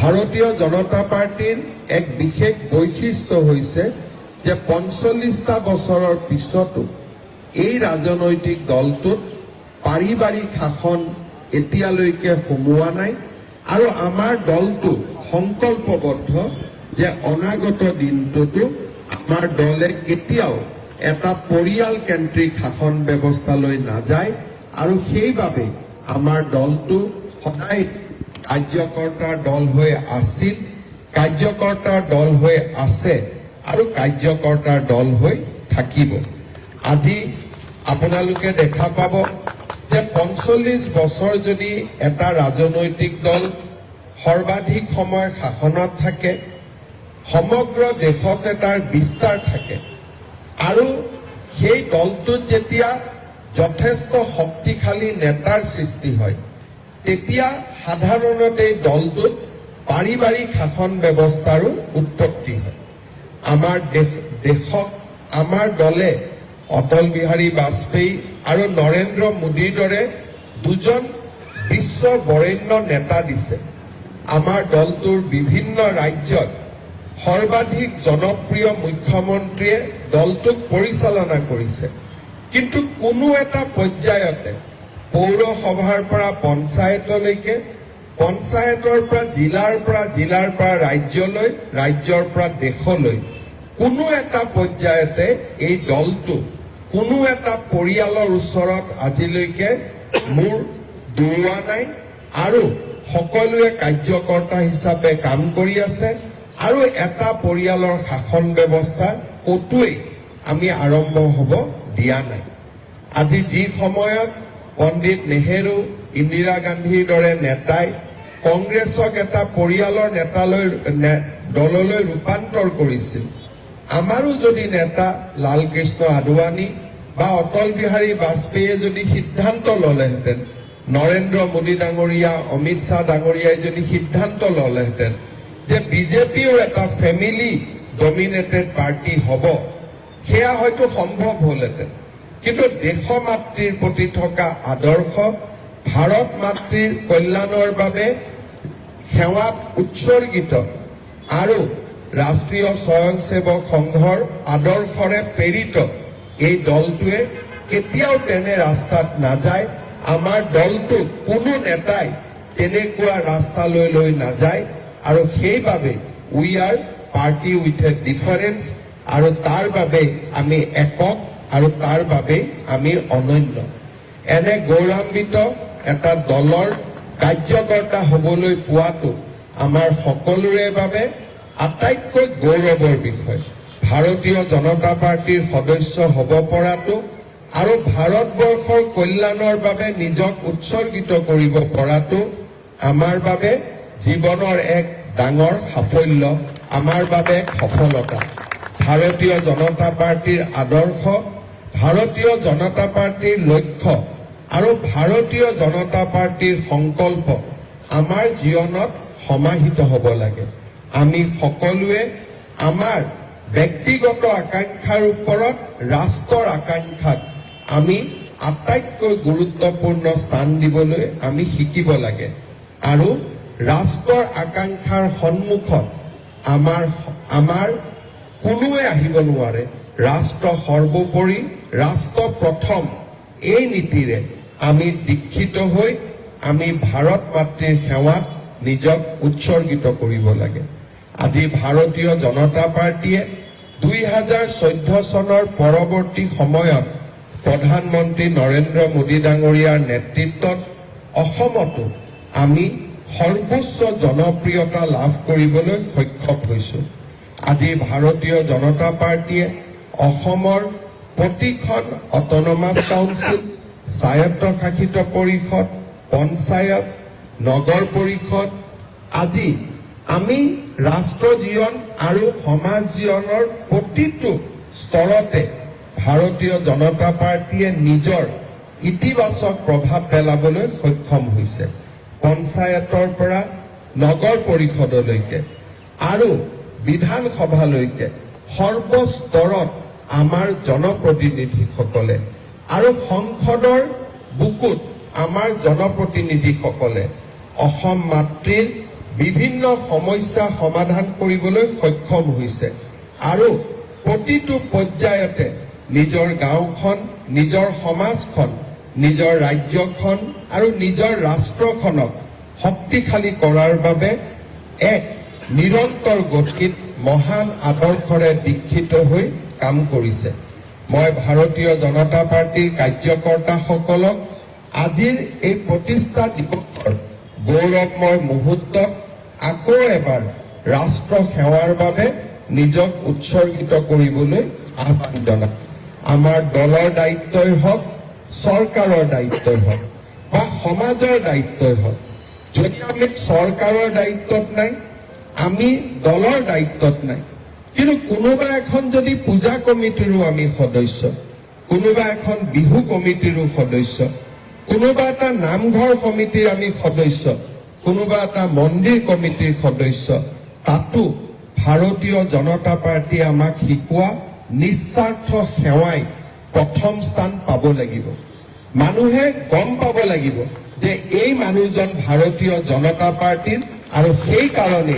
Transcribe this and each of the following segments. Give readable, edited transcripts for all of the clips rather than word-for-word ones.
ভাৰতীয় জনতা পাৰ্টিৰ এক বিশেষ বৈশিষ্ট্য হৈছে যে ৪৫টা বছৰৰ পিছতো এই ৰাজনৈতিক দলটোত পাৰিবাৰিক শাসন এতিয়ালৈকে সোমোৱা নাই আৰু আমাৰ দলটো সংকল্পবদ্ধ যে অনাগত দিনটোতো আমাৰ দলে কেতিয়াও এটা পৰিয়াল কেন্দ্ৰিক শাসন ব্যৱস্থালৈ নাযায় আৰু সেইবাবে আমাৰ দলটো সদায় কাৰ্যকৰ্তাৰ দল হৈ আছিল, কাৰ্যকৰ্তাৰ দল হৈ আছে আৰু কাৰ্যকৰ্তাৰ দল হৈ থাকিব। আজি আপোনালোকে দেখা পাব যে ৪৫ বছৰ যদি এটা ৰাজনৈতিক দল সৰ্বাধিক সময় শাসনত থাকে, সমগ্ৰ দেশত এটাৰ বিস্তাৰ থাকে আৰু সেই দলটোত যেতিয়া যথেষ্ট শক্তিশালী নেতাৰ সৃষ্টি হয়, তেতিয়া সাধাৰণতে দলটোত পাৰিবাৰিক শাসন ব্যৱস্থাৰো উৎপত্তি হয়। আমাৰ দেশক আমাৰ দলে অটল বিহাৰী বাজপেয়ী আৰু নৰেন্দ্ৰ মোদীৰ দৰে দুজন বিশ্ব বৰেণ্য নেতা দিছে। আমাৰ দলটোৰ বিভিন্ন ৰাজ্যত সৰ্বাধিক জনপ্ৰিয় মুখ্যমন্ত্ৰীয়ে দলটোক পৰিচালনা কৰিছে, কিন্তু কোনো এটা পৰ্যায়তে পৌৰসভাৰ পৰা পঞ্চায়তলৈকে, পঞ্চায়তৰ পৰা জিলাৰ পৰা ৰাজ্যলৈ, ৰাজ্যৰ পৰা দেশলৈ কোনো এটা পৰ্যায়তে এই দলটো কোনো এটা পৰিয়ালৰ ওচৰত আজিলৈকে মূৰ দৌৰোৱা নাই আৰু সকলোৱে কাৰ্যকৰ্তা হিচাপে কাম কৰি আছে আৰু এটা পৰিয়ালৰ শাসন ব্যৱস্থা কতোৱেই আমি আৰম্ভ হ'ব দিয়া নাই। আজি যি সময়ত পণ্ডিত নেহেৰু, ইন্দিৰা গান্ধীৰ দৰে নেতাই কংগ্ৰেছক এটা পৰিয়ালৰ দললৈ ৰূপান্তৰ কৰিছিল, আমাৰো যদি নেতা লালকৃষ্ণ আদৱানী বা অটল বিহাৰী বাজপেয়ীয়ে যদি সিদ্ধান্ত ললেহেঁতেন, নৰেন্দ্ৰ মোদী ডাঙৰীয়া, অমিত শ্বাহ ডাঙৰীয়াই যদি সিদ্ধান্ত ললেহেঁতেন যে বিজেপিও এটা ফেমিলি ডমিনেটেড পাৰ্টি হ'ব, সেয়া হয়তো সম্ভৱ হ'লহেঁতেন। কিন্তু দেশমাতৃৰ প্ৰতি থকা আদৰ্শ, ভাৰত মাতৃৰ কল্যাণৰ বাবে সেৱাত উৎসৰ্গিত আৰু ৰাষ্ট্ৰীয় স্বয়ংসেৱক সংঘৰ আদৰ্শৰে প্ৰেৰিত এই দলটোৱে কেতিয়াও তেনে ৰাস্তাত নাযায়। আমাৰ দলটো কোনো নেতাই তেনেকুৱা ৰাস্তালৈ লৈ নাযায় আৰু সেইবাবে we are party with a difference আৰু তাৰ বাবে আমি একক আৰু তাৰ বাবে আমি অনন্য। এনে গৌৰৱান্বিত এটা দলৰ কাৰ্যকৰ্তা হ'বলৈ পোৱাটো আমাৰ সকলোৰে বাবে আটাইতকৈ গৌৰৱৰ বিষয়। ভাৰতীয় জনতা পাৰ্টিৰ সদস্য হ'ব পৰাটো আৰু ভাৰতবৰ্ষৰ কল্যাণৰ বাবে নিজক উৎসৰ্গিত কৰিব পৰাটো আমাৰ বাবে জীৱনৰ এক ডাঙৰ সাফল্য, আমাৰ বাবে সফলতা। ভাৰতীয় জনতা পাৰ্টিৰ আদৰ্শ, ভাৰতীয় জনতা পাৰ্টিৰ লক্ষ্য আৰু ভাৰতীয় জনতা পাৰ্টিৰ সংকল্প আমাৰ জীৱনত সমাহিত হ'ব লাগে। আমি সকলোৱে আমাৰ ব্যক্তিগত আকাংক্ষাৰ ওপৰত ৰাষ্ট্ৰৰ আকাংক্ষাক আমি আটাইতকৈ গুৰুত্বপূৰ্ণ স্থান দিবলৈ আমি শিকিব লাগে আৰু ৰাষ্ট্ৰৰ আকাংক্ষাৰ সন্মুখত আমাৰ কোনোৱে আহিব নোৱাৰে। ৰাষ্ট্ৰ সৰ্বোপৰি, ৰাষ্ট্ৰ প্ৰথম, এই নীতিৰে আমি দীক্ষিত হৈ আমি ভাৰত মাতৃৰ সেৱাত নিজক উৎসৰ্গিত কৰিব লাগে। আজি ভাৰতীয় জনতা পাৰ্টিয়ে 2014 চনৰ পৰৱৰ্তী সময়ত প্ৰধানমন্ত্ৰী নৰেন্দ্ৰ মোদী ডাঙৰীয়াৰ নেতৃত্বত অসমতো আমি সৰ্বোচ্চ জনপ্ৰিয়তা লাভ কৰিবলৈ সক্ষম হৈছো। আজি ভাৰতীয় জনতা পাৰ্টিয়ে অসমৰ প্ৰতিখন অটনমাছ কাউন্সিল, স্বায়ত্তশাসিত পৰিষদ, পঞ্চায়ত, নগৰ পৰিষদ, আজি আমি ৰাষ্ট্ৰ জীৱন আৰু সমাজ জীৱনৰ প্ৰতিটো স্তৰতে ভাৰতীয় জনতা পাৰ্টিয়ে নিজৰ ইতিবাচক প্ৰভাৱ পেলাবলৈ সক্ষম হৈছে। পঞ্চায়তৰ পৰা নগৰ পৰিষদলৈকে আৰু বিধানসভালৈকে সৰ্বস্তৰত আমাৰ জনপ্ৰতিনিধিসকলে আৰু সংসদৰ বুকুত আমাৰ জনপ্ৰতিনিধিসকলে অসম মাতৃৰ বিভিন্ন সমস্যা সমাধান কৰিবলৈ সক্ষম হৈছে আৰু প্ৰতিটো পৰ্যায়তে নিজৰ গাঁওখন, নিজৰ সমাজখন, নিজৰ ৰাজ্যখন আৰু নিজৰ ৰাষ্ট্ৰখনক শক্তিশালী কৰাৰ বাবে এক নিৰন্তৰ গতিত মহান আদৰ্শৰে দীক্ষিত হৈ কাম কৰিছে। মই ভাৰতীয় জনতা পাৰ্টিৰ কাৰ্যকৰ্তাসকলক আজিৰ এই প্ৰতিষ্ঠা দিৱসৰ গৌৰৱময় মুহূৰ্তত আকৌ এবাৰ ৰাষ্ট্ৰ সেৱাৰ বাবে নিজক উৎসৰ্গিত কৰিবলৈ আহ্বান জনাওঁ। আমাৰ দলৰ দায়িত্বই হওক, চৰকাৰৰ দায়িত্বই হওক বা সমাজৰ দায়িত্বই হওক, যদি আমি চৰকাৰৰ দায়িত্বত নাই, আমি দলৰ দায়িত্বত নাই, কিন্তু কোনোবা এখন যদি পূজা কমিটিৰো আমি সদস্য, কোনোবা এখন বিহু কমিটিৰো সদস্য, কোনোবা এটা নামঘৰ কমিটিৰ আমি সদস্য, কোনোবা এটা মন্দিৰ কমিটিৰ সদস্য, তাতো ভাৰতীয় জনতা পাৰ্টীয়ে আমাক শিকোৱা নিস্বাৰ্থ সেৱাই প্ৰথম স্থান পাব লাগিব। মানুহে গম পাব লাগিব যে এই মানুহজন ভাৰতীয় জনতা পাৰ্টীৰ আৰু সেইকাৰণে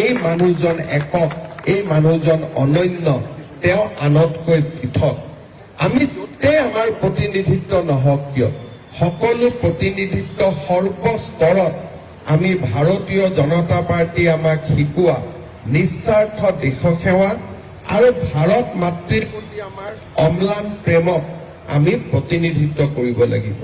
এই মানুহজন একক, এই মানুহজন অনন্য, তেওঁ আনতকৈ পৃথক। আমি য'তে আমাৰ প্ৰতিনিধিত্ব নহওক কিয়, সকলো প্ৰতিনিধিত্ব সৰ্বস্তৰত আমি ভাৰতীয় জনতা পাৰ্টীয়ে আমাক শিকোৱা নিস্বাৰ্থ দেশসেৱা আৰু ভাৰত মাতৃৰ প্ৰতি আমাৰ অম্লান প্ৰেমক আমি প্ৰতিনিধিত্ব কৰিব লাগিব।